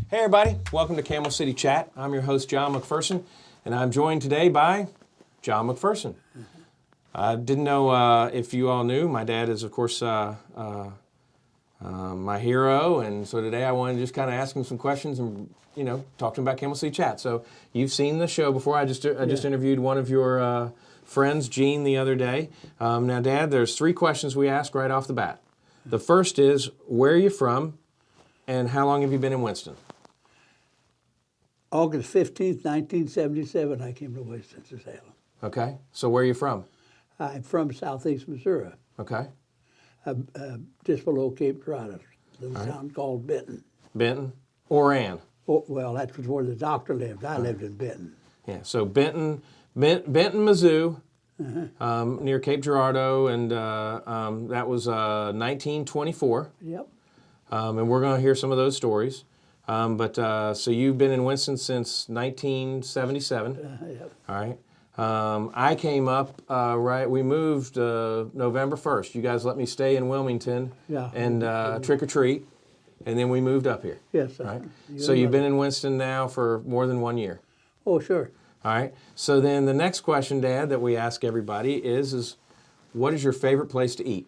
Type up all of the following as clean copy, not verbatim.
Hey everybody, welcome to Camel City Chat. I'm your host, John McPherson, and I'm joined today by John McPherson. I didn't know if you all knew, my dad is, of course, my hero, and so today I wanted to just kind of ask him some questions and, you know, talk to him about Camel City Chat. So you've seen the show before. I just interviewed one of your friends, Gene, the other day. Now, Dad, there's 3 questions we ask right off the bat. The first is, where are you from, and how long have you been in Winston? August 15th, 1977, I came to Winston-Salem. Okay. So where are you from? I'm from southeast Missouri, Okay. just below Cape Girardeau, a little town called Benton. Benton? Oran? Oh, well, that was where the doctor lived. I lived in Benton. Yeah. So Benton, Mizzou, near Cape Girardeau, and that was 1924. Yep. And we're going to hear some of those stories. So you've been in Winston since 1977. Yep. All right. I came up, we moved November 1st. You guys let me stay in Wilmington and trick or treat, and then we moved up here. Yes, sir. Right? So you've been in Winston now for more than 1 year. Oh, sure. All right. So then the next question, Dad, that we ask everybody is what is your favorite place to eat?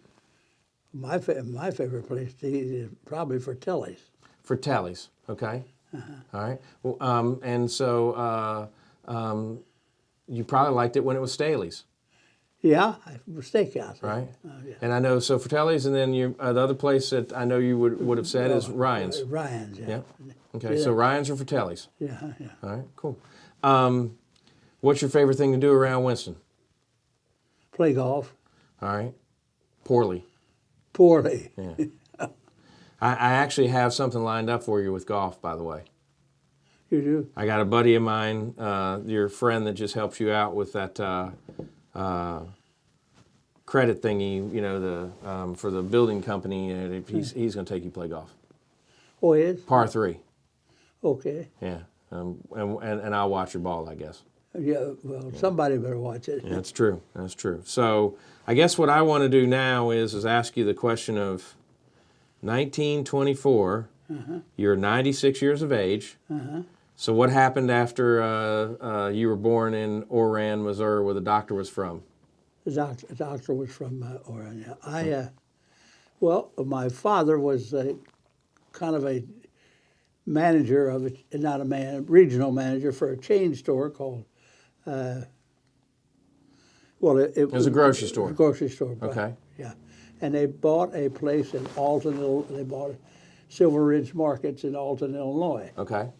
My favorite place to eat is probably Fratelli's. Fratelli's, okay. All right. Well, and so you probably liked it when it was Staley's. Yeah, steakhouse. Right. Yeah. And I know, so Fratelli's, and then the other place that I know you would have said is Ryan's. Ryan's, yeah. Yeah. Okay, Yeah. so Ryan's or Fratelli's? Yeah, yeah. All right, cool. What's your favorite thing to do around Winston? Play golf. All right. Poorly. Poorly. Yeah. I actually have something lined up for you with golf, by the way. You do? I got a buddy of mine, your friend that just helps you out with that credit thingy, you know, for the building company. He's going to take you play golf. Oh, he is? Par 3. Okay. Yeah. And I'll watch your ball, I guess. Yeah, well, somebody better watch it. Yeah, that's true. That's true. So I guess what I want to do now is ask you the question of 1924. You're 96 years of age. So what happened after you were born in Oran, Missouri, where the doctor was from? The doctor was from Oran. Yeah. Well, my father was kind of a manager of regional manager for a chain store called. It was a grocery store. A grocery store. Okay. Yeah, and they bought a place in Alton. They bought Silver Ridge Markets in Alton, Illinois. Okay.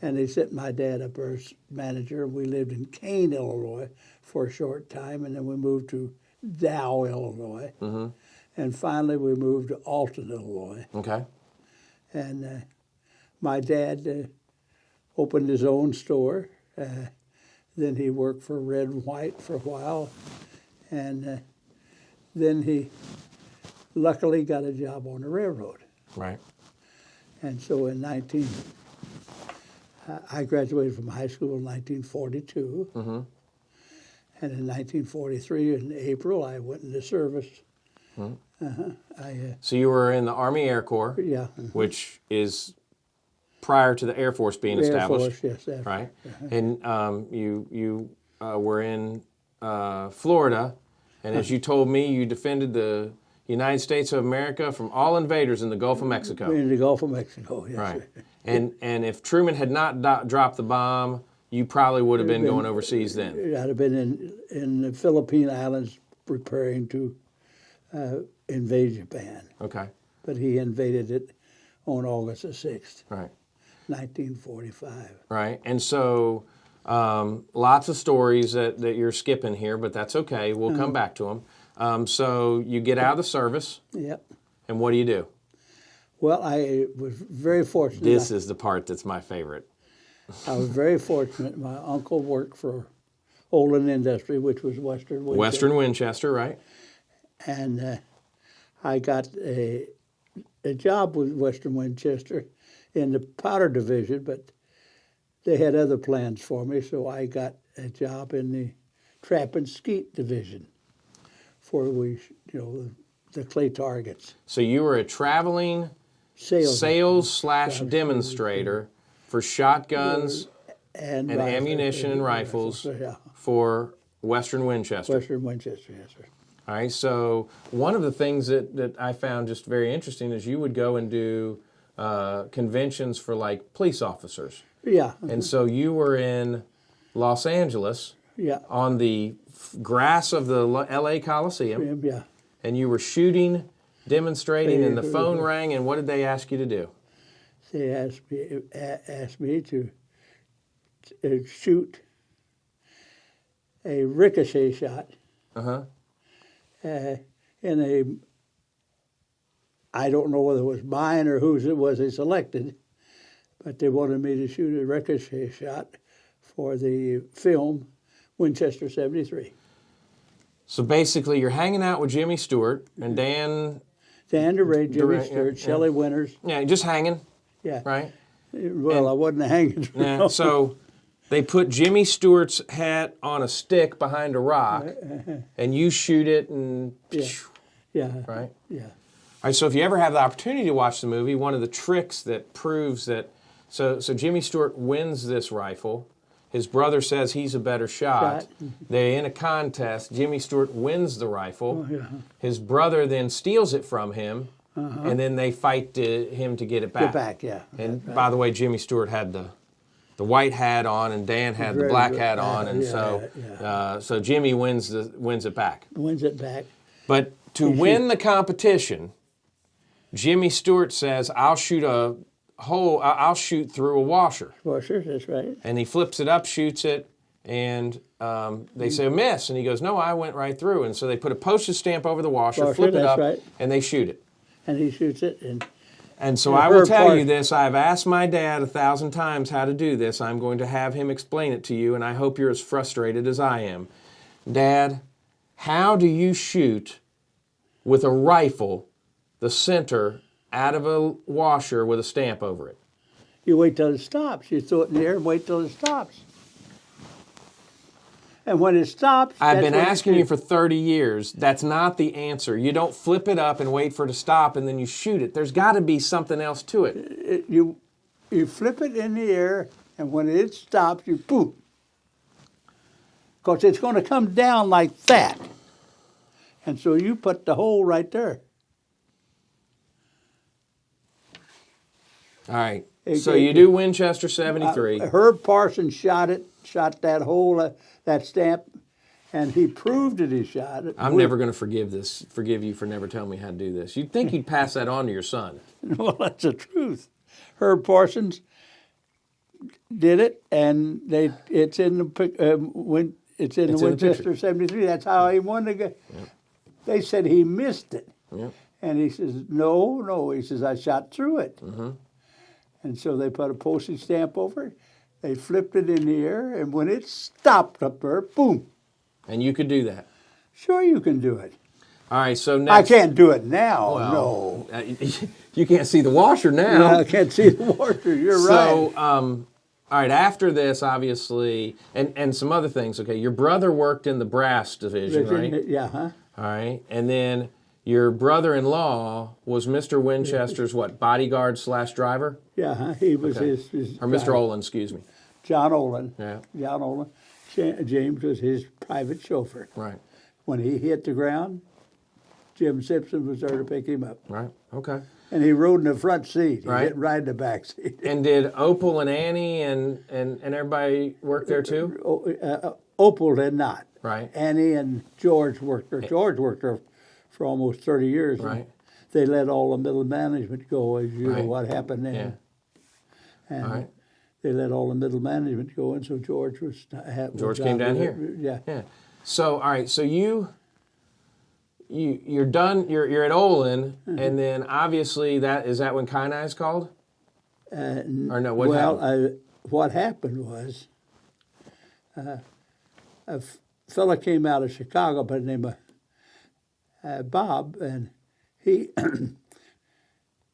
And they sent my dad up there as manager. We lived in Kane, Illinois, for a short time, and then we moved to Dow, Illinois, and finally we moved to Alton, Illinois. Okay. And my dad opened his own store. Then he worked for Red and White for a while, and then he luckily got a job on the railroad. Right. And so I graduated from high school in 1942, and in 1943, in April, I went into service. So you were in the Army Air Corps, Yeah. which is prior to the Air Force being established. Air Force, yes. Right. And you were in Florida, and as you told me, you defended the United States of America from all invaders in the Gulf of Mexico. In the Gulf of Mexico, yes. Right. And if Truman had not dropped the bomb, you probably would have been going overseas then. I'd have been in the Philippine Islands preparing to invade Japan. Okay. But he invaded it on August the 6th, Right. 1945. Right. And so lots of stories that you're skipping here, but that's okay. We'll come back to them. So you get out of the service. Yep. And what do you do? Well, I was very fortunate. This is the part that's my favorite. I was very fortunate. My uncle worked for Olin Industry, which was Western Winchester. Western Winchester, right? And I got a job with Western Winchester in the powder division, but they had other plans for me, so I got a job in the trap and skeet division for the clay targets. So you were a traveling sales/demonstrator for shotguns and and ammunition and rifles Yeah. for Western Winchester. Western Winchester, yes, sir. All right, so one of the things that I found just very interesting is you would go and do conventions for like police officers. Yeah. And so you were in Los Angeles Yeah. on the grass of the LA Coliseum, Yeah. and you were shooting, demonstrating, and the phone rang, and what did they ask you to do? They asked me to shoot a ricochet shot Uh-huh. in a, I don't know whether it was mine or whose it was they selected, but they wanted me to shoot a ricochet shot for the film Winchester 73. So basically, you're hanging out with Jimmy Stewart and Dan DeRay, Jimmy Stewart, yeah. Shelley Winters. Yeah, just hanging, Yeah. right? Well, I wasn't hanging. Yeah, so they put Jimmy Stewart's hat on a stick behind a rock, and you shoot it, and Yeah. right? Yeah. All right, so if you ever have the opportunity to watch the movie, one of the tricks that proves that, so Jimmy Stewart wins this rifle. His brother says he's a better shot. They're in a contest. Jimmy Stewart wins the rifle. His brother then steals it from him, and then they fight him to get it back. Get back, yeah. And by the way, Jimmy Stewart had the white hat on, and Dan had the black hat on, and so Jimmy wins it back. Wins it back. But to win the competition, Jimmy Stewart says, "I'll shoot I'll shoot through a washer." Washer, that's right. And he flips it up, shoots it, and they say, "Miss." And he goes, "No, I went right through." And so they put a postage stamp over the washer, flip it up, and they shoot it. And he shoots it. And so I will tell you this, I've asked my dad 1,000 times how to do this. I'm going to have him explain it to you, and I hope you're as frustrated as I am. Dad, how do you shoot with a rifle the center out of a washer with a stamp over it? You wait till it stops. You throw it in the air and wait till it stops. And when it stops... I've been asking you for 30 years. That's not the answer. You don't flip it up and wait for it to stop and then you shoot it. There's got to be something else to it. You flip it in the air, and when it stops, you boom. Because it's going to come down like that. And so you put the hole right there. All right. So you do Winchester 73. Herb Parsons shot that hole, that stamp, and he proved that he shot it. I'm never going to forgive you for never telling me how to do this. You'd think you'd pass that on to your son. Well, that's the truth. Herb Parsons did it, and it's in the Winchester 73. That's how he won the game. Yep. They said he missed it. Yep. And he says, no. He says, I shot through it. Mm-hmm. And so they put a postage stamp over it. They flipped it in the air, and when it stopped up there, boom. And you could do that? Sure you can do it. All right, so next... I can't do it now, no. You can't see the washer now. No, I can't see the washer, you're right. So, all right, after this, obviously, and some other things, okay, your brother worked in the brass division, right? Yeah, huh? All right, and then your brother-in-law was Mr. Winchester's, bodyguard / driver? Yeah, huh? He was his or Mr. Olin, excuse me. John Olin. Yeah. John Olin. James was his private chauffeur. Right. When he hit the ground, Jim Simpson was there to pick him up. Right, okay. And he rode in the front seat. He right. didn't ride in the back seat. And did Opal and Annie and everybody work there too? Opal did not. Right. Annie and George worked there. George worked there for almost 30 years. Right. They let all the middle management go, as you know what happened then. Yeah. And all right. they let all the middle management go, and so George was... George came down here. Yeah. Yeah. So, all right, so you're done, you're at Olin, and then obviously is that when Kainai is called? Or no, what happened? What happened was a fella came out of Chicago by the name of Bob, and he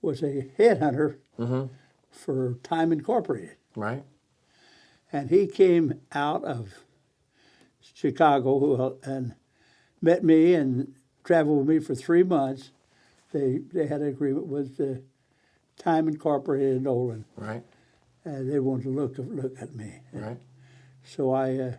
was a headhunter for Time Incorporated. Right. And he came out of Chicago and met me and traveled with me for 3 months. They had an agreement with Time Incorporated in Olin. Right. They wanted to look at me. Right. So I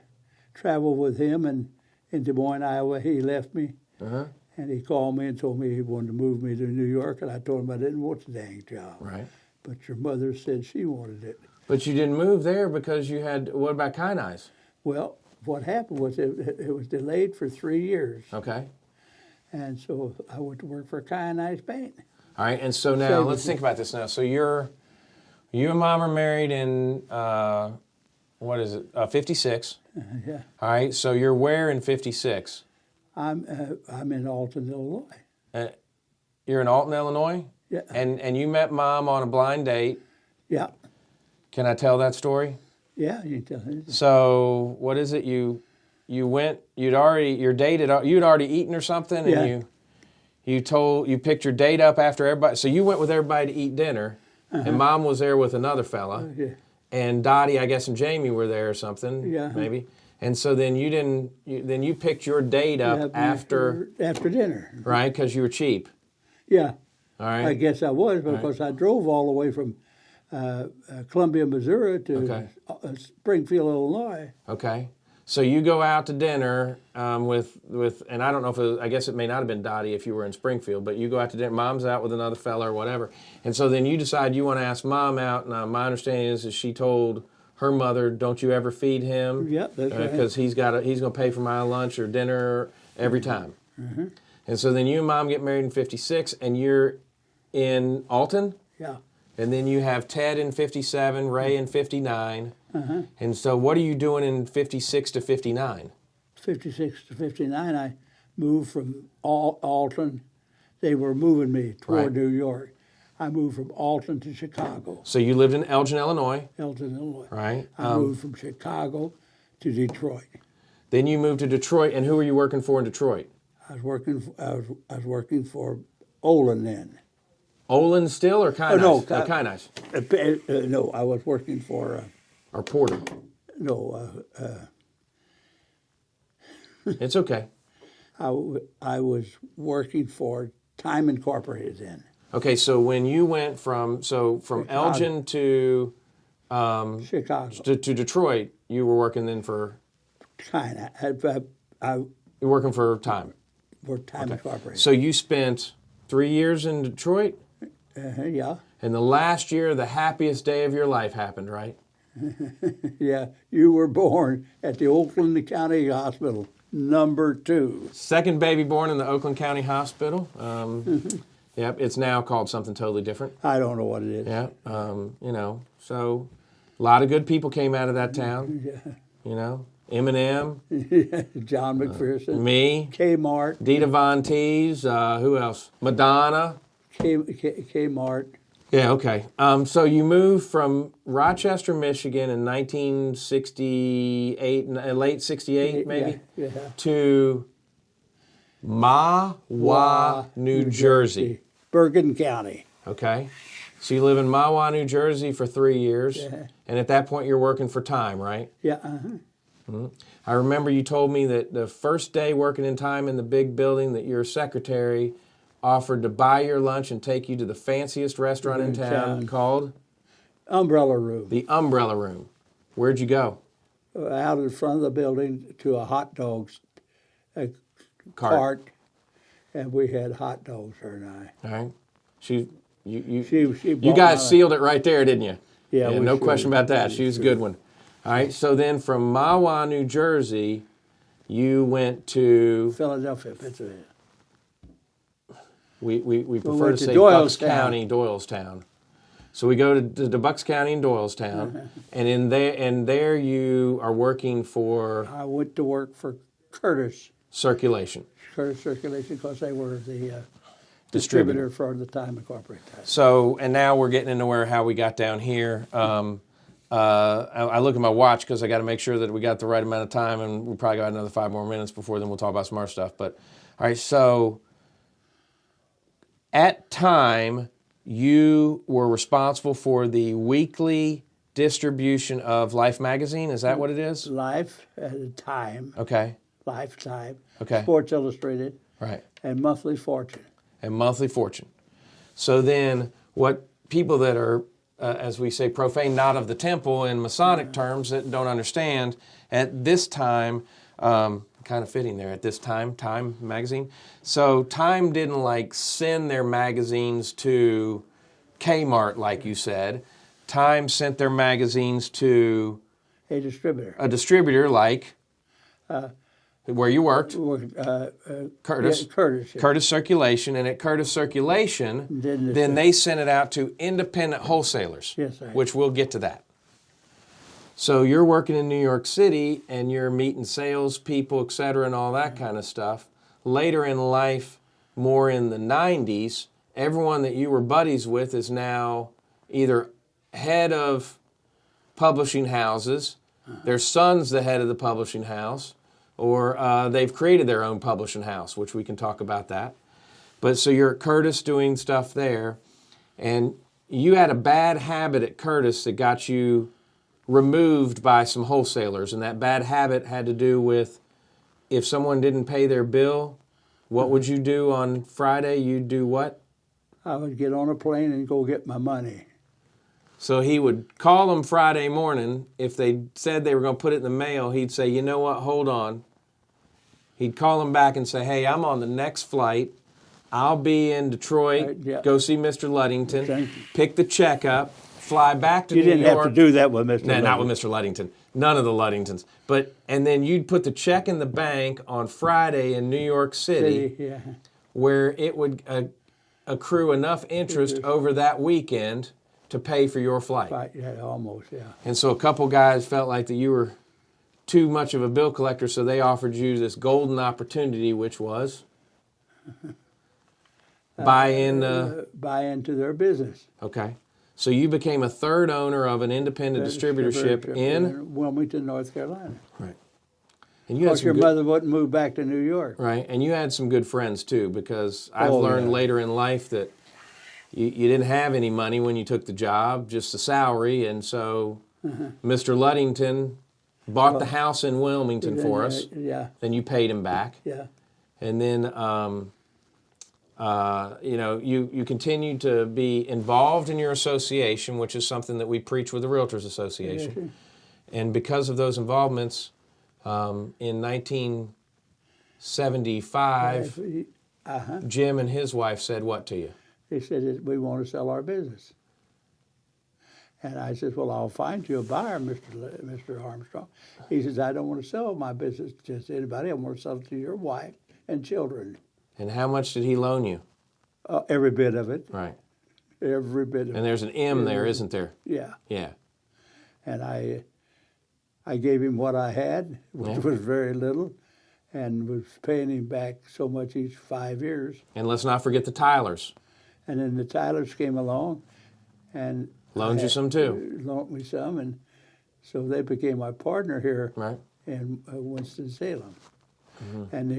traveled with him, and in Des Moines, Iowa, he left me. Uh-huh. And he called me and told me he wanted to move me to New York, and I told him I didn't want the dang job. Right. But your mother said she wanted it. But you didn't move there because you had, what about Kyanized? Well, what happened was it was delayed for 3 years. Okay. And so I went to work for Kyanized Paint. All right, and so now, let's think about this now. So you and Mom are married in, what is it, 56? Yeah. All right, so you're where in 56? I'm in Alton, Illinois. You're in Alton, Illinois? Yeah. And you met Mom on a blind date. Yeah. Can I tell that story? Yeah, you can tell me. So what is it? You went. You'd already eaten or something, Yeah. and you picked your date up after everybody. So you went with everybody to eat dinner, and Mom was there with another fella, Yeah. and Dottie, I guess, and Jamie were there or something. Yeah. Maybe. And so then you picked your date up after dinner. right, because you were cheap. Yeah. All right. I guess I was, because I drove all the way from Columbia, Missouri to Springfield, Illinois. Okay. So you go out to dinner with, and I don't know if I guess it may not have been Dottie if you were in Springfield, but you go out to dinner. Mom's out with another fella or whatever, and so then you decide you want to ask Mom out. And my understanding is she told her mother, "Don't you ever feed him?" Yep, that's right. Because he's going to pay for my lunch or dinner every time. Mm-hmm. And so then you and Mom get married in 56, and you're in Alton. Yeah. And then you have Ted in 57, Ray in 59. Uh-huh. And so what are you doing in 56 to 59? 56 to 59, I moved from Alton. They were moving me toward Right. New York. I moved from Alton to Chicago, So you lived in Elgin, Illinois, Elton, Illinois. right? I moved from Chicago to Detroit. Then you moved to Detroit, and who were you working for in Detroit? I was working for Olin then. Olin still or Kyanized? no, Kyanized. No, I was working for Or Porter? It's okay. I was working for Time Incorporated then. Okay, so when you went from Elgin to Chicago. to Detroit, you were working then for China. you're working for Time. For Time Incorporated. So you spent 3 years in Detroit, Yeah. and the last year, the happiest day of your life happened, right? Yeah, you were born at the Oakland County Hospital, number 2. Second baby born in the Oakland County Hospital. Yep, it's now called something totally different. I don't know what it is. Yeah, so a lot of good people came out of that town. Yeah. You know, Eminem, John McPherson, me, Kmart, Dita Von Teese, who else? Madonna. Kmart. Yeah, okay. So you moved from Rochester, Michigan in 1968, late 68 maybe, Yeah. to Mahwah, New Jersey. Bergen County. Okay. So you live in Mahwah, New Jersey for 3 years. Yeah. And at that point you're working for Time, right? Yeah. I remember you told me that the first day working in Time in the big building that your secretary offered to buy your lunch and take you to the fanciest restaurant in town called? Umbrella Room. The Umbrella Room. Where'd you go? Out in front of the building to a hot dogs cart, and we had hot dogs, her and I. All right. You bought guys my- sealed it right there, didn't you? Yeah, we no sure question did. about that. She was a good one. All right. So then from Mahwah, New Jersey, you went to Philadelphia, Pennsylvania. we prefer went to to say Bucks Doylestown. County, Doylestown. So we go to Bucks County in Doylestown, and there you are working for I went to work for Curtis Circulation. Circulation, because they were the Distributor. distributor for the Time Incorporated. So, and now we're getting into how we got down here. I look at my watch because I got to make sure that we got the right amount of time, and we probably got another 5 more minutes before then we'll talk about some more stuff. But, all right, so at Time, you were responsible for the weekly distribution of Life magazine. Is that what it is? Life at a Time, Okay, Lifetime, Okay. Sports Illustrated, right. and Monthly Fortune. And Monthly Fortune. So then what people that are as we say, profane, not of the temple in Masonic terms that don't understand. At this time, kind of fitting there, at this time, Time magazine. So Time didn't like send their magazines to Kmart, like you said. Time sent their magazines to a distributor. A distributor like where you worked, Curtis. Yeah, Curtis. Yeah. Curtis Circulation, and at Curtis Circulation, then they sent it out to independent wholesalers, Yes, sir. which we'll get to that. So you're working in New York City, and you're meeting salespeople, et cetera, and all that kind of stuff. Later in life, more in the 90s, everyone that you were buddies with is now either head of publishing houses, their son's the head of the publishing house, or they've created their own publishing house, which we can talk about that. But so you're at Curtis doing stuff there, and you had a bad habit at Curtis that got you removed by some wholesalers, and that bad habit had to do with if someone didn't pay their bill, what would you do on Friday? You'd do what? I would get on a plane and go get my money. So he would call them Friday morning. If they said they were going to put it in the mail, he'd say, you know what, hold on. He'd call them back and say, hey, I'm on the next flight. I'll be in Detroit. Yeah. Go see Mr. Luddington. Okay. Pick the check up. Fly back to You New York. didn't have to do that with Mr. No, not with Luddington. Mr. Luddington. None of the Luddingtons. And then you'd put the check in the bank on Friday in New York City, Yeah. where it would accrue enough interest over that weekend to pay for your flight. Right, yeah, almost, yeah. And so a couple guys felt like that you were too much of a bill collector, so they offered you this golden opportunity, which was buy into their business. Okay. So you became a third owner of an independent distributorship in Wilmington, North Carolina. Right. And you had Because your mother wouldn't move back to New York. Right. And you had some good friends too, because I've learned later in life that you didn't have any money when you took the job, just a salary, and so Mr. Luddington bought the house in Wilmington for us. Yeah. Then you paid him back. Yeah. And then you continued to be involved in your association, which is something that we preach with the Realtors Association. And because of those involvements, in 1975, Jim and his wife said what to you? They said, we want to sell our business. And I said, well, I'll find you a buyer, Mr. Armstrong. He says, I don't want to sell my business to just anybody. I want to sell it to your wife and children. And how much did he loan you? Every bit of it. Right. Every bit of it. And there's an M there, isn't there? Yeah. Yeah. And I gave him what I had, which was very little, and was paying him back so much each 5 years. And let's not forget the Tylers. And then the Tylers came along and loaned you some too. Loaned me some, and so they became my partner here right. in Winston-Salem. Mm-hmm. And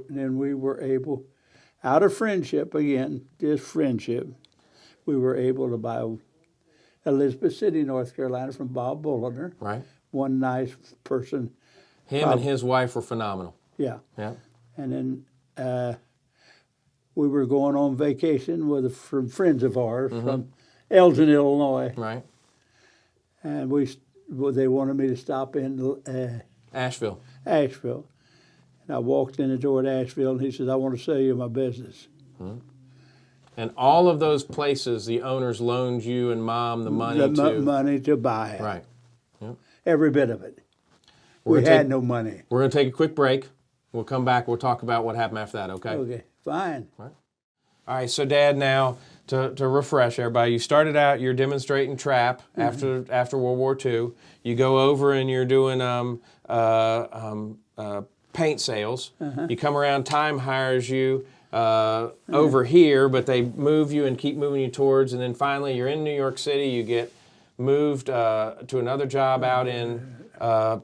then we were able, out of friendship again, just friendship, we were able to buy Elizabeth City, North Carolina, from Bob Bulliner. Right. One nice person. Him and his wife were phenomenal. Yeah. Yeah. And then we were going on vacation with from friends of ours from Elgin, Illinois. Right. And they wanted me to stop in Asheville. And I walked in the door at Asheville, and he said, I want to sell you my business. Mm-hmm. And all of those places, the owners loaned you and Mom the money money to buy it. Right. Yep. Every bit of it. We had no money. We're going to take a quick break. We'll come back. We'll talk about what happened after that, okay? Okay, fine. All right, so Dad, now to refresh everybody, you started out, you're demonstrating trap after World War II. You go over and you're doing paint sales. You come around, Time hires you over here, but they move you and keep moving you towards, and then finally you're in New York City, you get moved to another job out in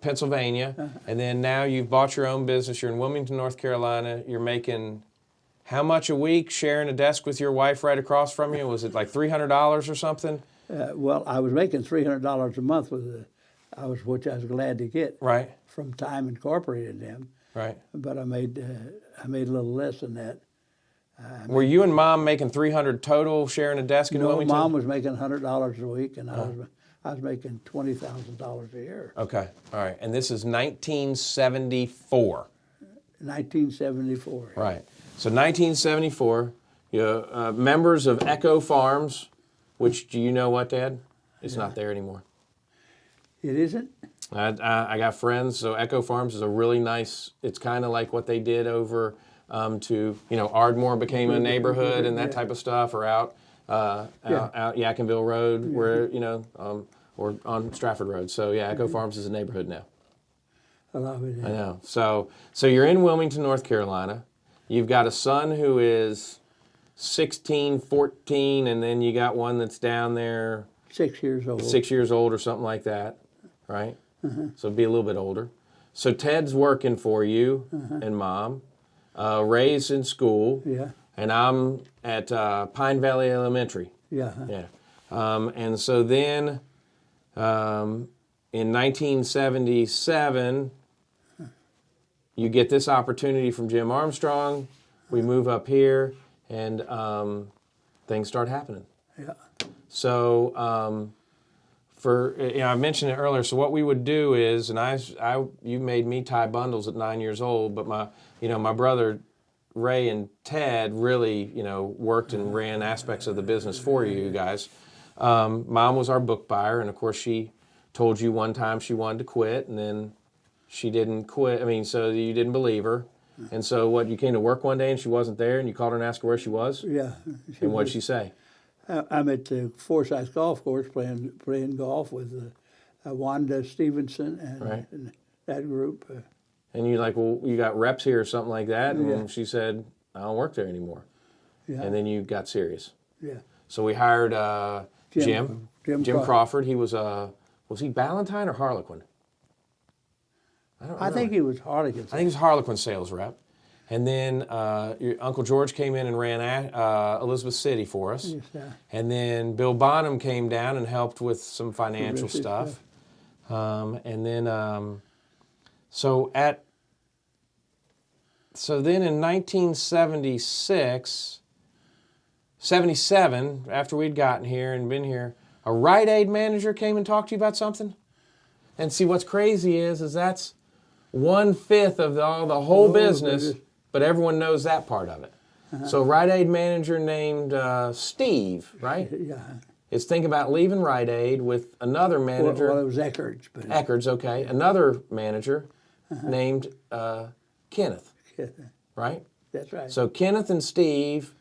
Pennsylvania, and then now you've bought your own business. You're in Wilmington, North Carolina. You're making how much a week sharing a desk with your wife right across from you? Was it like $300 or something? Well, I was making $300 a month which I was glad to get. Right. From Time Incorporated them. Right. But I made a little less than that. Were you and Mom making $300 total, sharing a desk in No, Wilmington? Mom was making $100 a week, and I was making $20,000 a year. Okay, all right. And this is 1974. 1974. Right. So 1974, you're members of Echo Farms, which, do you know what, Dad? It's not there anymore. It isn't? I got friends, so Echo Farms is a really nice, it's kind of like what they did over to, Ardmore became a neighborhood and that type of stuff, or out Yadkinville Road, where, or on Stratford Road. So, yeah, Echo Farms is a neighborhood now. I love it. I know. So you're in Wilmington, North Carolina. You've got a son who is 16, 14, and then you got one that's down there 6 years old. 6 years old or something like that, right? So be a little bit older. So Ted's working for you and Mom. Ray's in school. Yeah. And I'm at Pine Valley Elementary. Yeah. Yeah. And so then in 1977, you get this opportunity from Jim Armstrong. We move up here, and things start happening. Yeah. So I mentioned it earlier. So what we would do is, and you made me tie bundles at 9 years old, but my brother Ray and Ted really, worked and ran aspects of the business for you guys. Mom was our book buyer, and of course she told you one time she wanted to quit, and then she didn't quit. So you didn't believe her. And so you came to work one day and she wasn't there, and you called her and asked her where she was? Yeah. And what'd she say? I'm at the Forsyth Golf Course playing golf with Wanda Stevenson and that group. And you're like, well, you got reps here or something like that? And she said, I don't work there anymore. Yeah. And then you got serious. Yeah. So we hired Jim Crawford. He was he Ballantine or Harlequin? I think he was Harlequin. I think he was Harlequin sales rep. And then your Uncle George came in and ran Elizabeth City for us. Yes, yeah. And then Bill Bonham came down and helped with some financial stuff. And then, so then in 77, after we'd gotten here and been here, a Rite Aid manager came and talked to you about something? And see, what's crazy is that's 1/5 of the whole business, but everyone knows that part of it. So Rite Aid manager named Steve, right? Yeah. Is thinking about leaving Rite Aid with another manager. Well, it was Eckerd's. But Eckerd's, okay. Another manager named Kenneth, right? That's right. So Kenneth and Steve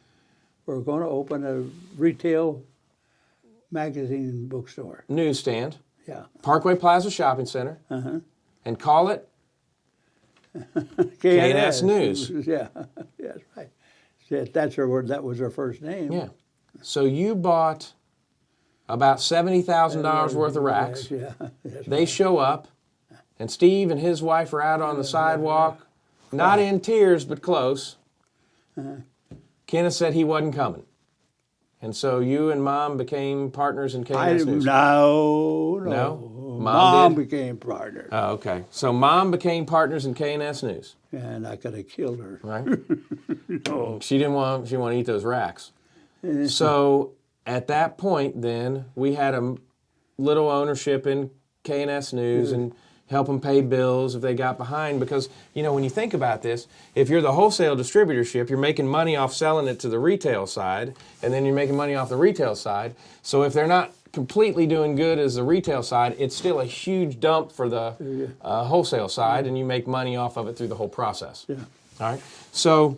We're going to open a retail magazine bookstore. Newsstand, Yeah. Parkway Plaza Shopping Center, and call it K&S News. Yeah, that's right. That's her word. That was her first name. Yeah. So you bought about $70,000 worth of racks. Yeah. They show up, and Steve and his wife are out on the sidewalk, not in tears, but close. Kenneth said he wasn't coming. And so you and Mom became partners in K&S News. No. Mom became partner. Oh, okay. So Mom became partners in K&S News. And I could have killed her. Right? She didn't want to eat those racks. So at that point then, we had a little ownership in K&S News and help them pay bills if they got behind, because, when you think about this, if you're the wholesale distributorship, you're making money off selling it to the retail side, and then you're making money off the retail side. So if they're not completely doing good as the retail side, it's still a huge dump for the wholesale side, and you make money off of it through the whole process. Yeah. All right. So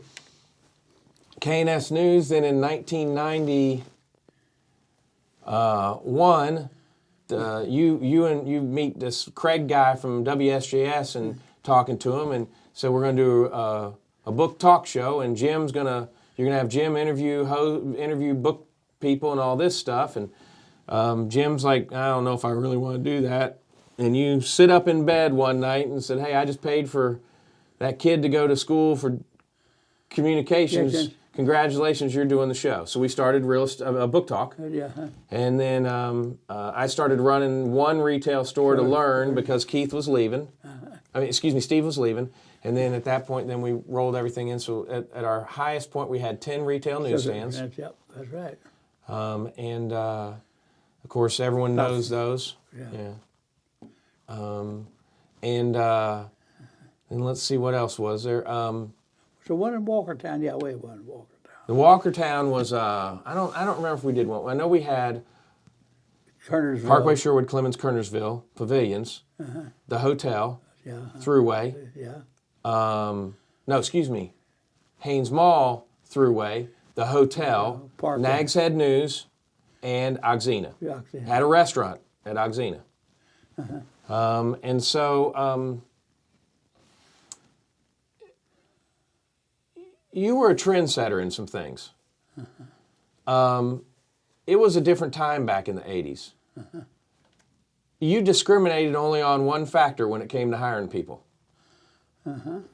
K&S News, then in 1991, you meet this Craig guy from WSJS and talking to him, and so we're going to do a book talk show, and you're going to have Jim interview book people and all this stuff, and Jim's like, I don't know if I really want to do that. And you sit up in bed one night and said, hey, I just paid for that kid to go to school for communications. Yes. Congratulations, you're doing the show. So we started a book talk. Yeah. And then I started running one retail store to learn because Keith was leaving. Steve was leaving. And then at that point, then we rolled everything in. So at our highest point, we had 10 retail newsstands. Yep, that's right. And of course, everyone knows those. Yeah. And let's see, what else was there? So one in Walkertown, yeah, we had one in Walkertown. The Walkertown was I don't remember if we did one. I know we had Kernersville. Parkway, Sherwood, Clemens, Kernersville, Pavilions, the hotel, Thruway. Yeah. Haynes Mall, Thruway, the hotel, Parkway. Nags Head News, and Oxena. Yeah, Oxena. Had a restaurant at Oxena. And so you were a trendsetter in some things. It was a different time back in the 80s. You discriminated only on one factor when it came to hiring people.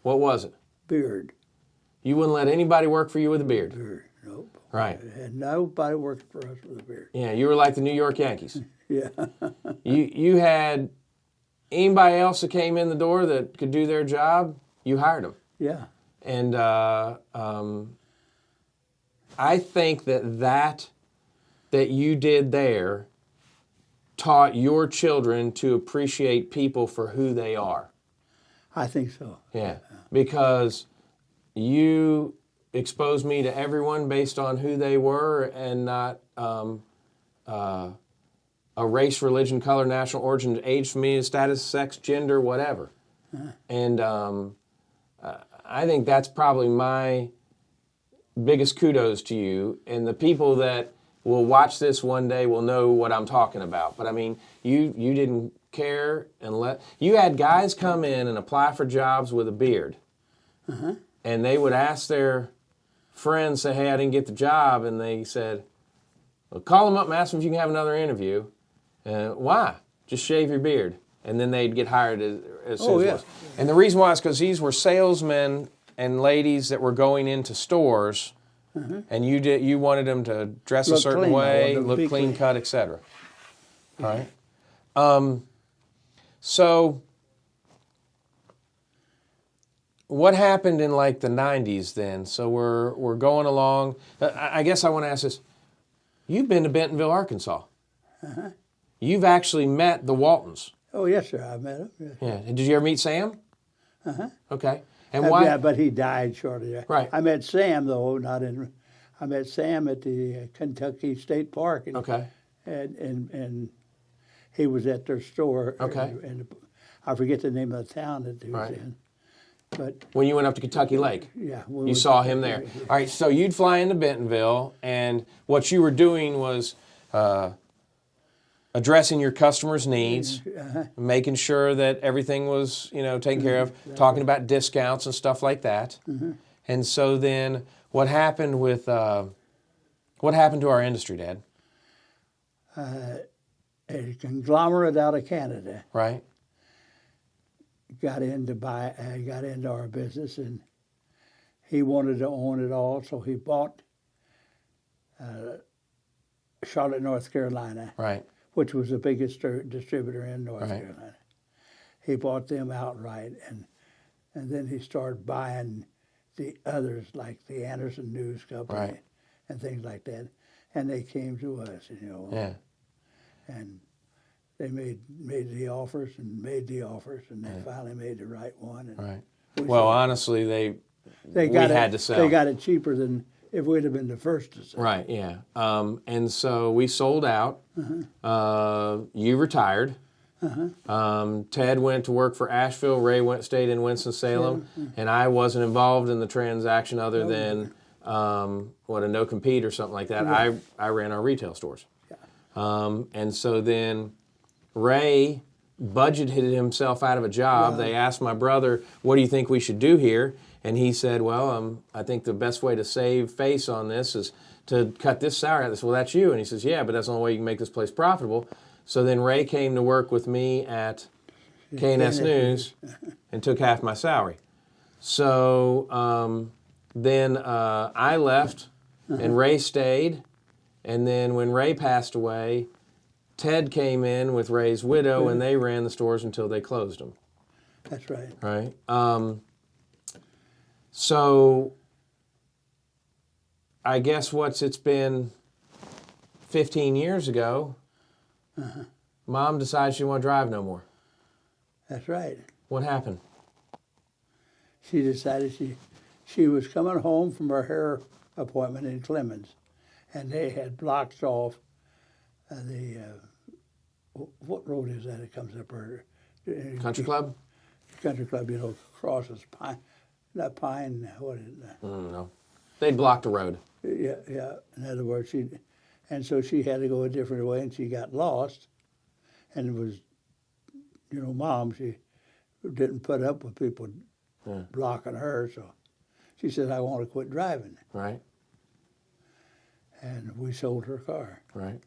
What was it? Beard. You wouldn't let anybody work for you with a beard. Beard. Nope. Right. And nobody worked for us with a beard. Yeah, you were like the New York Yankees. Yeah. You had anybody else that came in the door that could do their job, you hired them. Yeah. And I think that you did there taught your children to appreciate people for who they are. I think so. Yeah, because you exposed me to everyone based on who they were and not a race, religion, color, national origin, age, familial status, sex, gender, whatever. And I think that's probably my biggest kudos to you. And the people that will watch this one day will know what I'm talking about. But I mean, you didn't care and you had guys come in and apply for jobs with a beard. And they would ask their friends, say, hey, I didn't get the job. And they said, well, call them up and ask them if you can have another interview. Why? Just shave your beard. And then they'd get hired as soon as it was. And the reason why is because these were salesmen and ladies that were going into stores, and you wanted them to dress a certain way, look clean cut, etc. All right. So what happened in like the 90s then? So we're going along. I guess I want to ask this. You've been to Bentonville, Arkansas. You've actually met the Waltons. Oh, yes, sir. I met him. Yes. Yeah. Did you ever meet Sam? Okay. And why? Yeah, but he died shortly after. Right. I met Sam, though, I met Sam at the Kentucky State Park. And, okay. And he was at their store. Okay. And I forget the name of the town that he was in. But when you went up to Kentucky Lake, you saw him there. All right, so you'd fly into Bentonville, and what you were doing was addressing your customers' needs, making sure that everything was, taken care of, talking about discounts and stuff like that. And so then, what happened to our industry, Dad? A conglomerate out of Canada. Right. Got into our business, and he wanted to own it all, so he bought Charlotte, North Carolina, right, which was the biggest distributor in North Carolina. He bought them outright, and then he started buying the others, like the Anderson News Company and things like that, and they came to us, Yeah. And they made the offers, and they finally made the right one. And well, honestly, we had to sell. They got it cheaper than if we'd have been the first to sell. Right, yeah. And so we sold out. You retired. Ted went to work for Asheville. Ray stayed in Winston-Salem. And I wasn't involved in the transaction other than a no-compete or something like that. I ran our retail stores. And so then Ray budgeted himself out of a job. They asked my brother, what do you think we should do here? And he said, well, I think the best way to save face on this is to cut this salary out. I said, well, that's you. And he says, yeah, but that's the only way you can make this place profitable. So then Ray came to work with me at K&S News and took half my salary. So then I left and Ray stayed. And then when Ray passed away, Ted came in with Ray's widow, and they ran the stores until they closed them. That's right. Right. So I guess it's been 15 years ago, Mom decides she won't drive no more. That's right. What happened? She decided she was coming home from her hair appointment in Clemens, and they had blocked off what road is that? It comes up her Country Club? Country Club, crosses Pine, not Pine. What is it? I don't know. They blocked the road. Yeah. In other words, so she had to go a different way, and she got lost. And it was, Mom, she didn't put up with people blocking her, so she said, "I want to quit driving." Right. And we sold her car. Right.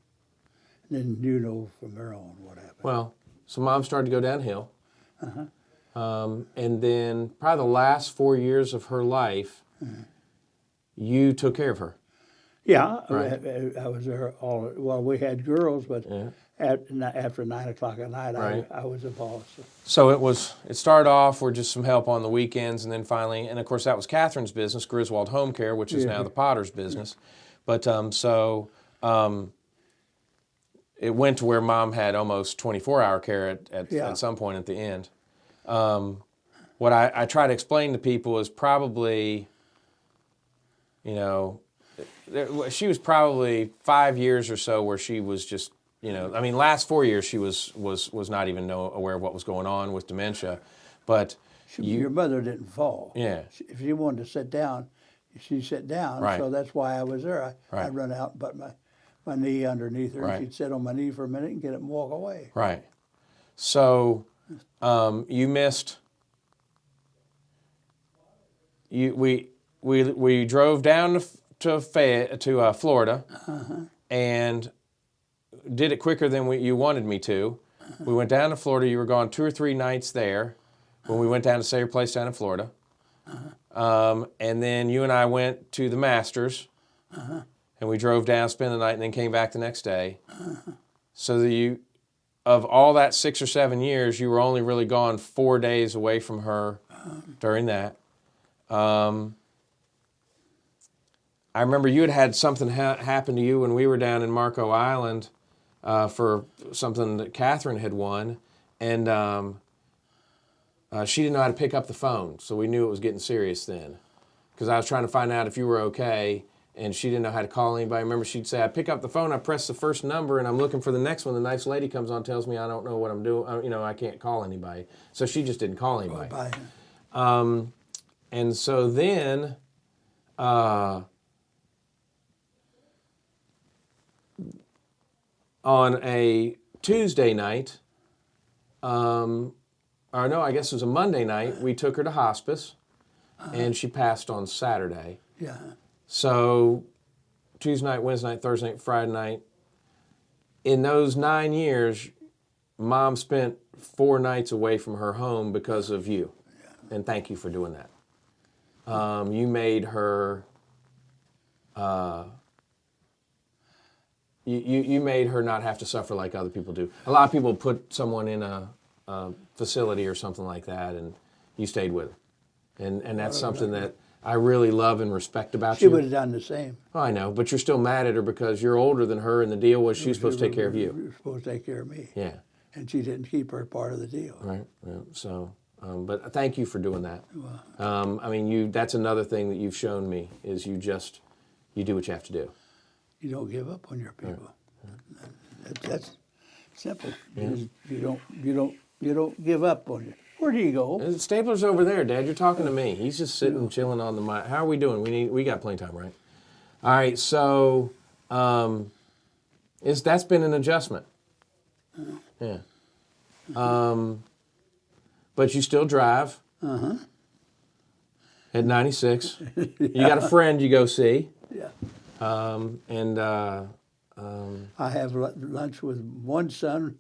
And then from there on what happened. Well, so Mom started to go downhill. And then probably the last 4 years of her life, you took care of her. Yeah, Right. I was there we had girls, but after 9 o'clock at night, Right. I was the boss. So it started off with just some help on the weekends, and then finally, and of course that was Catherine's business, Griswold Home Care, which is now the Potter's business. But it went to where Mom had almost 24-hour care at some point at the end. What I try to explain to people is probably, she was probably 5 years or so where she was just, last 4 years she was not even aware of what was going on with dementia. But Your mother didn't fall. Yeah. If she wanted to sit down, she sat down. Right. So that's why I was there. Right. I'd run out and put my knee underneath her. Right. And she'd sit on my knee for a minute and get it and walk away. Right. So you missed. We drove down to Florida, and did it quicker than you wanted me to. We went down to Florida. You were gone 2 or 3 nights there when we went down to say your place down in Florida. And then you and I went to the Masters, and we drove down, spent the night, and then came back the next day. So that of all that 6 or 7 years, you were only really gone 4 days away from her during that. I remember you had something happen to you when we were down in Marco Island for something that Catherine had won, and she didn't know how to pick up the phone, so we knew it was getting serious then. Because I was trying to find out if you were okay, and she didn't know how to call anybody. I remember she'd say, "I pick up the phone, I press the first number, and I'm looking for the next one. The nice lady comes on, tells me I don't know what I'm doing. I can't call anybody." So she just didn't call anybody. And so then, on a Tuesday night, I guess it was a Monday night, we took her to hospice, and she passed on Saturday. Yeah. So Tuesday night, Wednesday night, Thursday night, Friday night. In those 9 years, Mom spent 4 nights away from her home because of you. Yeah. And thank you for doing that. You made her... You made her not have to suffer like other people do. A lot of people put someone in a facility or something like that, and you stayed with her. And that's something that I really love and respect about you. She would have done the same. Oh, I know, but you're still mad at her because you're older than her, and the deal was she's supposed to take care of you. She was supposed to take care of me. Yeah. And she didn't keep her part of the deal. Right. Yeah. So, but thank you for doing that. That's another thing that you've shown me is you do what you have to do. You don't give up on your people. Right. That's simple. Yeah. You don't give up on you. Where do you go? Stapler's over there, Dad. You're talking to me. He's just sitting, chilling on the mic. How are we doing? We got plenty of time, right? All right. So, that's been an adjustment. Yeah. But you still drive. At 96. Yeah. You got a friend you go see. Yeah. I have lunch with one son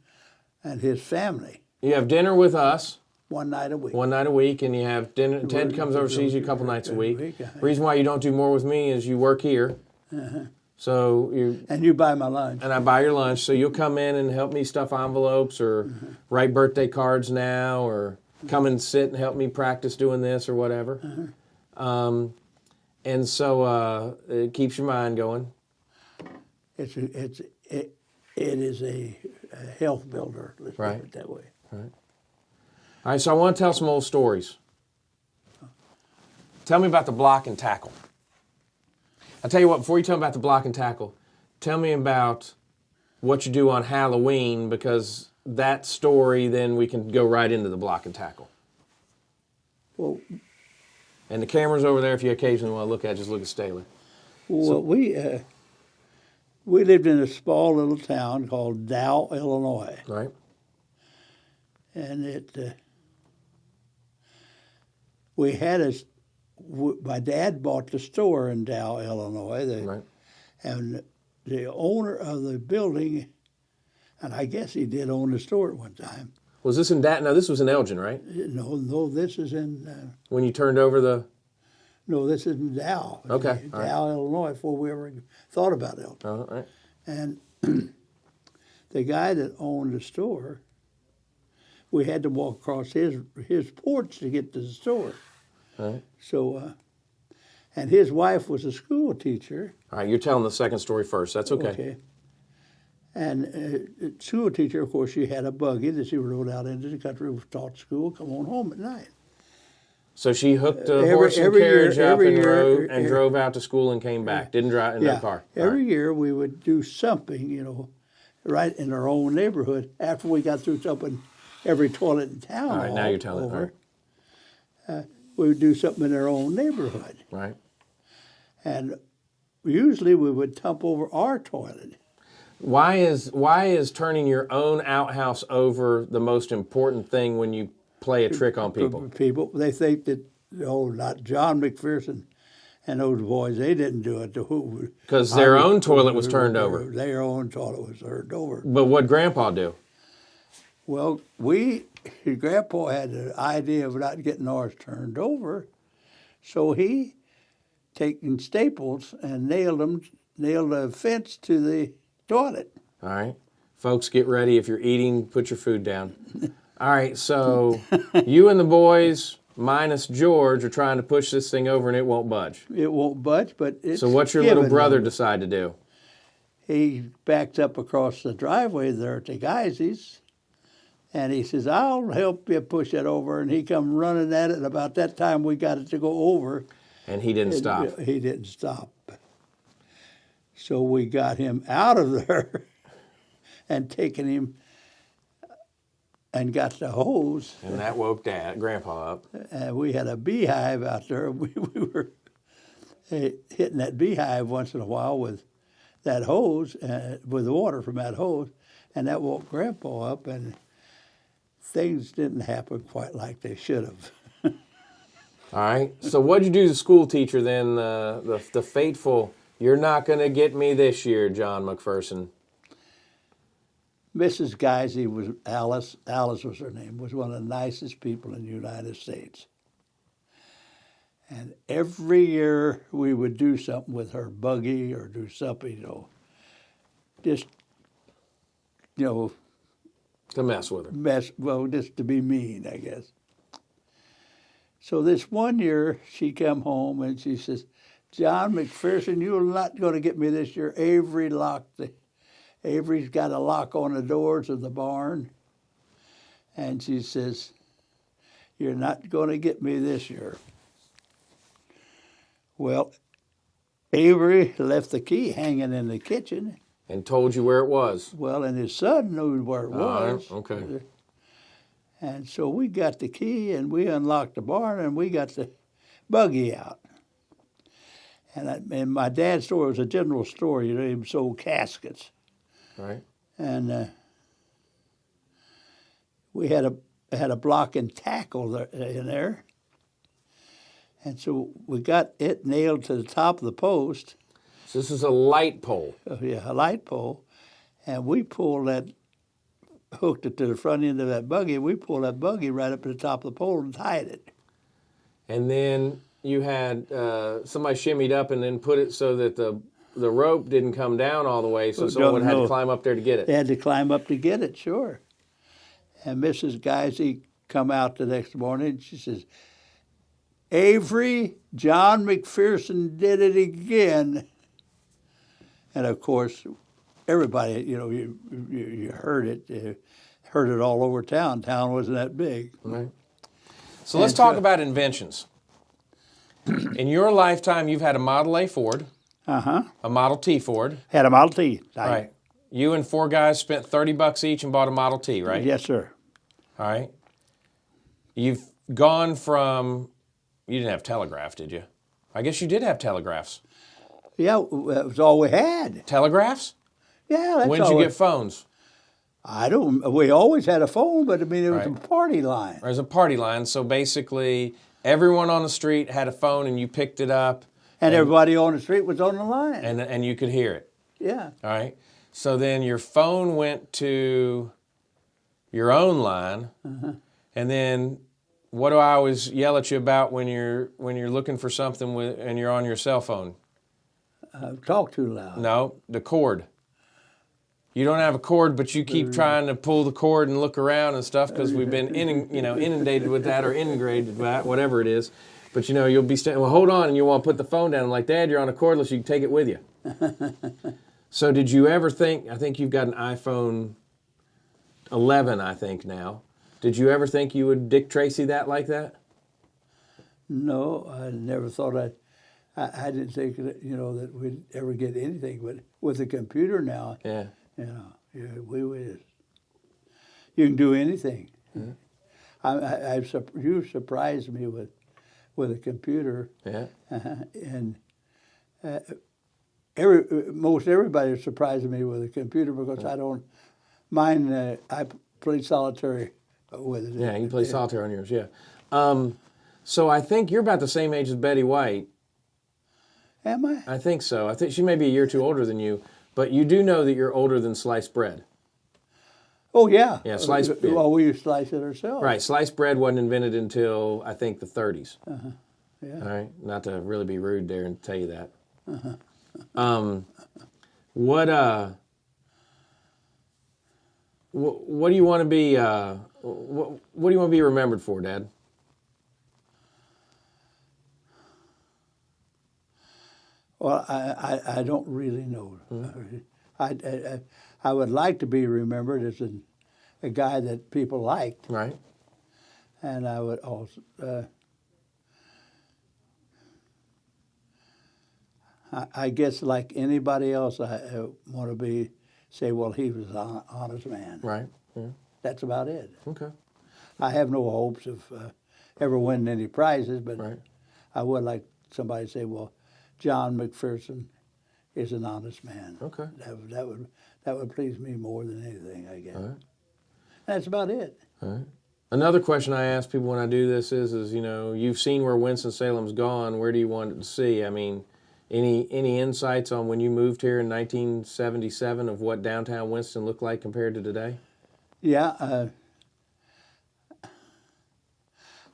and his family. You have dinner with us. One night a week. One night a week, and you have dinner. Ted comes over, sees you a couple nights a week. Reason why you don't do more with me is you work here. So you buy my lunch. And I buy your lunch, so you'll come in and help me stuff envelopes or write birthday cards now, or come and sit and help me practice doing this or whatever. And so it keeps your mind going. It is a health builder. Let's put it that way. Right. All right, so I want to tell some old stories. Tell me about the block and tackle. I'll tell you what, before you tell me about the block and tackle, tell me about what you do on Halloween, because that story, then we can go right into the block and tackle. Well, and the camera's over there if you occasionally want to look at it, just look at Staley. Well, we lived in a small little town called Dow, Illinois. Right. And we had my dad bought the store in Dow, Illinois. Right. And the owner of the building, and I guess he did own the store at one time. Was this in Now, this was in Elgin, right? No, this is in... when you turned over the... No, this is in Dow. Okay. Dow, Illinois, before we ever thought about Elgin. All right. And the guy that owned the store, we had to walk across his porch to get to the store. All right. So, and his wife was a school teacher. All right, you're telling the second story first. That's okay. Okay. And school teacher, of course, she had a buggy that she rode out into the country, taught school, come on home at night. So she hooked a horse and carriage up and drove out to school and came back. Didn't drive in that car. Every year we would do something, right in our own neighborhood after we got through dumping every toilet in town. All right, now you're telling it. Right. We would do something in our own neighborhood. Right. And usually we would dump over our toilet. Why is turning your own outhouse over the most important thing when you play a trick on people? People, they think that, not John McPherson and those boys, they didn't do it. Because their own toilet was turned over. Their own toilet was turned over. But what'd Grandpa do? Well, Grandpa had the idea of not getting ours turned over, so he taken staples and nailed a fence to the toilet. All right. Folks, get ready. If you're eating, put your food down. All right, so you and the boys, minus George, are trying to push this thing over and it won't budge. It won't budge, but it's... So what's your little brother decide to do? He backed up across the driveway there at the Geyses, and he says, I'll help you push it over. And he come running at it, and about that time we got it to go over. And he didn't stop. He didn't stop. So we got him out of there and taken him and got the hose. And that woke Grandpa up. And we had a beehive out there. We were hitting that beehive once in a while with that hose, with the water from that hose, and that woke Grandpa up, and things didn't happen quite like they should have. All right. So what'd you do to the school teacher then, the fateful, you're not going to get me this year, John McPherson? Mrs. Geisey was Alice was her name, was one of the nicest people in the United States. And every year we would do something with her buggy or do something, just, to mess with her. Just to be mean, I guess. So this one year she come home and she says, John McPherson, you're not going to get me this year. Avery's got a lock on the doors of the barn. And she says, you're not going to get me this year. Well, Avery left the key hanging in the kitchen. And told you where it was. Well, and his son knew where it was. Okay. And so we got the key and we unlocked the barn and we got the buggy out. And my dad's store was a general store. He sold caskets. Right. And we had a block and tackle in there. And so we got it nailed to the top of the post. So this is a light pole. A light pole. And we hooked it to the front end of that buggy. We pulled that buggy right up to the top of the pole and tied it. And then you had somebody shimmied up and then put it so that the rope didn't come down all the way, so someone would have to climb up there to get it. They had to climb up to get it, sure. And Mrs. Geisey come out the next morning. She says, Avery, John McPherson did it again. And of course, everybody, you heard it. Heard it all over town. Town wasn't that big. Right. So let's talk about inventions. In your lifetime, you've had a Model A Ford, a Model T Ford. Had a Model T. Right. You and 4 guys spent $30 each and bought a Model T, right? Yes, sir. All right. You've gone from, you didn't have telegraph, did you? I guess you did have telegraphs. Yeah, that was all we had. Telegraphs? Yeah, that's When did you get phones? We always had a phone, but I mean, it was a party line. There's a party line, so basically everyone on the street had a phone and you picked it up. And everybody on the street was on the line. And you could hear it. Yeah. All right. So then your phone went to your own line. And then what do I always yell at you about when you're looking for something and you're on your cell phone? Talk too loud. No, the cord. You don't have a cord, but you keep trying to pull the cord and look around and stuff because we've been inundated with that or integrated with that, whatever it is. But you'll be standing. Well, hold on, and you want to put the phone down. I'm like, Dad, you're on a cordless. You can take it with you. So did you ever think? I think you've got an iPhone 11, I think now. Did you ever think you would Dick Tracy that like that? No, I never thought I didn't think that that we'd ever get anything. But with a computer now, we would. You can do anything. You surprised me with a computer. Yeah. And most everybody surprises me with a computer because I don't mind. I play solitary with it. Yeah, you can play solitaire on yours. Yeah. So I think you're about the same age as Betty White. Am I? I think so. I think she may be a year or two older than you, but you do know that you're older than sliced bread. Oh, yeah. Yeah, sliced bread. Well, we slice it ourselves. Right. Sliced bread wasn't invented until, I think, the 30s. Yeah. All right. Not to really be rude there and tell you that. What do you want to be, what do you want to be remembered for, Dad? Well, I don't really know. I would like to be remembered as a guy that people liked. Right. And I would also, I guess like anybody else, I want to say, well, he was an honest man. Right. Yeah. That's about it. Okay. I have no hopes of ever winning any prizes, but right. I would like somebody to say, well, John McPherson is an honest man. Okay. That would please me more than anything, I guess. All right. That's about it. All right. Another question I ask people when I do this is you've seen where Winston-Salem's gone. Where do you want it to see? I mean, any insights on when you moved here in 1977 of what downtown Winston looked like compared to today? Yeah.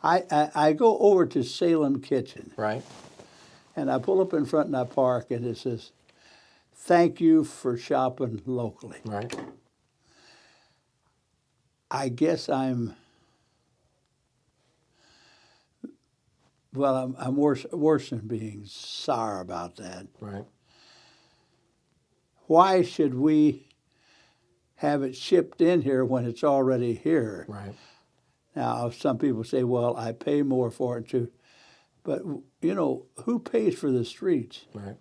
I go over to Salem Kitchen. Right. And I pull up in front and I park, and it says, "Thank you for shopping locally." Right. I guess I'm worse than being sour about that. Right. Why should we have it shipped in here when it's already here? Right. Now, some people say, well, I pay more for it too. But, who pays for the streets? Right.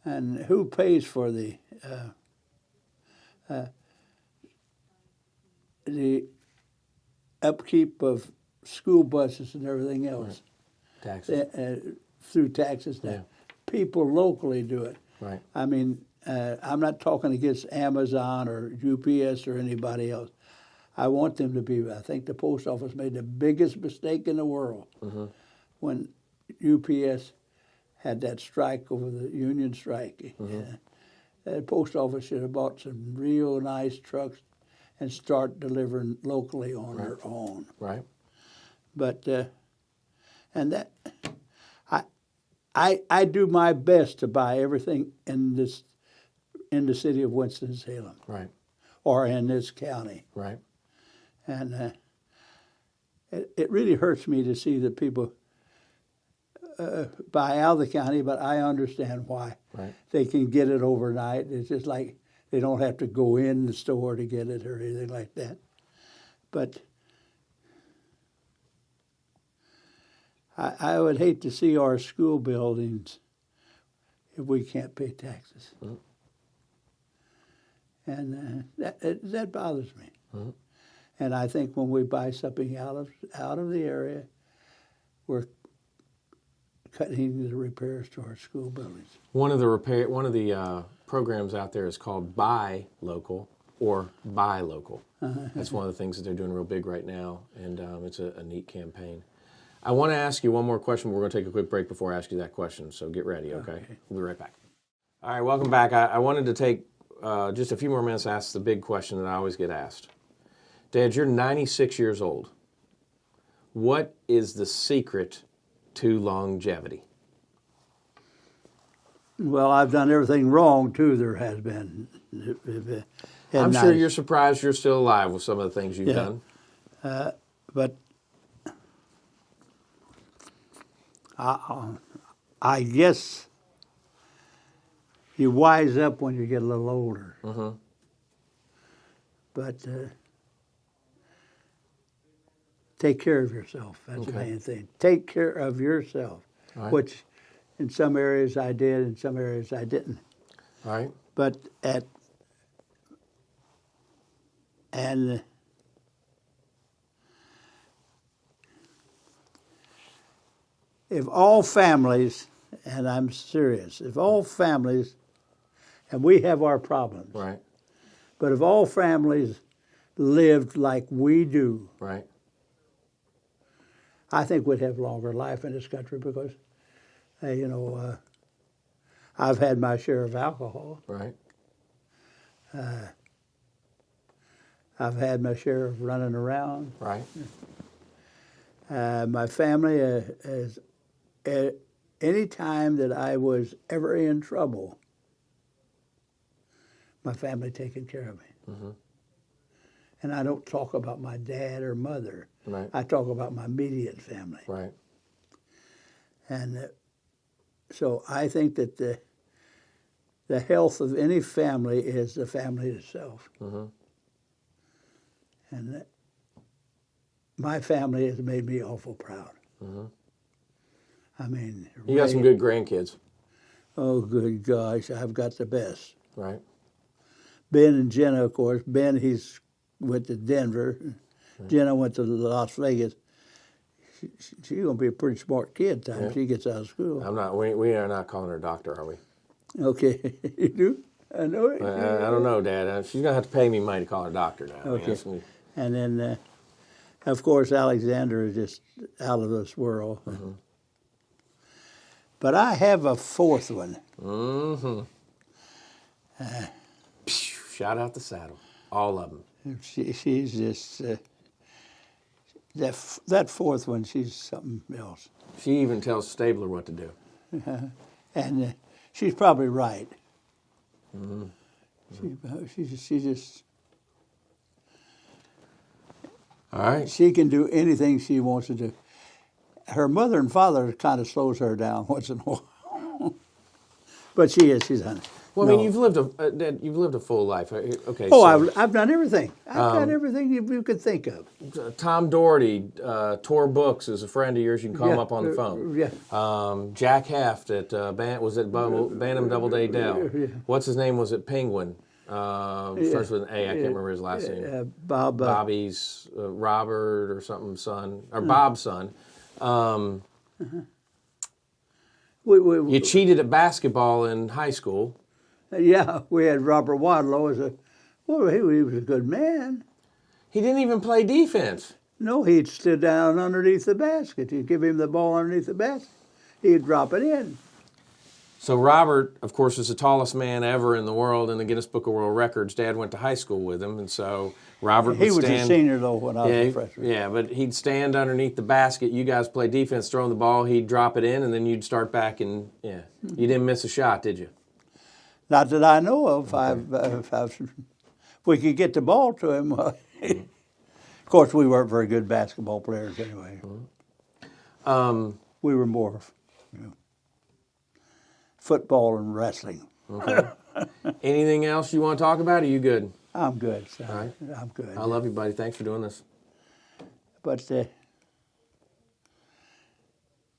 And who pays for the upkeep of school buses and everything else? Right. Taxes. Through taxes. Yeah. People locally do it. Right. I mean, I'm not talking against Amazon or UPS or anybody else. I want them to be. I think the post office made the biggest mistake in the world when UPS had that strike over the union strike. The post office should have bought some real nice trucks and start delivering locally on their own. Right. But and that I do my best to buy everything in the city of Winston-Salem. Right. Or in this county. Right. And it really hurts me to see that people buy out of the county, but I understand why. Right. They can get it overnight. It's just like they don't have to go in the store to get it or anything like that. But I would hate to see our school buildings if we can't pay taxes. Mm-hmm. And that bothers me. Mm-hmm. And I think when we buy something out of the area, we're cutting the repairs to our school buildings. One of the programs out there is called Buy Local or Buy Local. That's one of the things that they're doing real big right now, and it's a neat campaign. I want to ask you one more question. We're going to take a quick break before I ask you that question, so get ready, okay? We'll be right back. All right, welcome back. I wanted to take just a few more minutes to ask the big question that I always get asked. Dad, you're 96 years old. What is the secret to longevity? Well, I've done everything wrong, too, there has been. I'm sure you're surprised you're still alive with some of the things you've done. But I guess you wise up when you get a little older. Mm-hmm. But take care of yourself. That's the main thing. Take care of yourself, which in some areas I did, in some areas I didn't. All right. But if all families, and I'm serious, if all families, and we have our problems, right? But if all families lived like we do, right, I think we'd have longer life in this country because, I've had my share of alcohol. Right. I've had my share of running around. Right. My family has, any time that I was ever in trouble, my family taken care of me. Mm-hmm. And I don't talk about my dad or mother. Right. I talk about my immediate family. Right. And so I think that the health of any family is the family itself. Mm-hmm. And my family has made me awful proud. Mm-hmm. I mean, you got some good grandkids. Oh, good gosh, I've got the best. Right. Ben and Jenna, of course. Ben, he's went to Denver. Right. Jenna went to Las Vegas. She's going to be a pretty smart kid time she gets out of school. I'm not. We are not calling her doctor, are we? Okay. You do? I know it. I don't know, Dad. She's going to have to pay me money to call her doctor now. Okay. And then, of course, Alexander is just out of this world. Mm-hmm. But I have a fourth one. Mm-hmm. Shout out the saddle. All of them. She's just... that fourth one, she's something else. She even tells Stabler what to do. And she's probably right. Mm-hmm. She just... All right. She can do anything she wants to do. Her mother and father kind of slows her down once in a while. But she's done it. Well, I mean, you've lived a full life. Okay. Oh, so, I've done everything. I've done everything you could think of. Tom Doherty, Tor Books, is a friend of yours. You can call him up on the phone. Yeah. Jack Haft at Bantam Doubleday Dell. Yeah. What's his name? Was it Penguin? Starts with an A. I can't remember his last name. Bobby's Robert or something son or Bob's son. You cheated at basketball in high school. Yeah, we had Robert Wadlow as he was a good man. He didn't even play defense. No, he'd stood down underneath the basket. You'd give him the ball underneath the basket. He'd drop it in. So Robert, of course, is the tallest man ever in the world in the Guinness Book of World Records. Dad went to high school with him, and so Robert would stand... He was a senior, though, when I was a freshman. Yeah, but he'd stand underneath the basket. You guys play defense, throwing the ball. He'd drop it in, and then you'd start back, and, you didn't miss a shot, did you? Not that I know of. If we could get the ball to him, Of course, we weren't very good basketball players anyway. We were more, football and wrestling. Okay. Anything else you want to talk about? Or are you good? I'm good, son. All right. I'm good. I love you, buddy. Thanks for doing this. But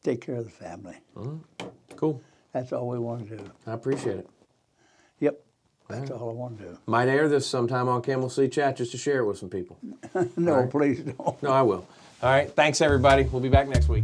take care of the family. Cool. That's all we want to do. I appreciate it. Yep, that's all I want to do. Might air this sometime on Camel City Chat just to share it with some people. No, All right. please don't. No, I will. All right. Thanks, everybody. We'll be back next week.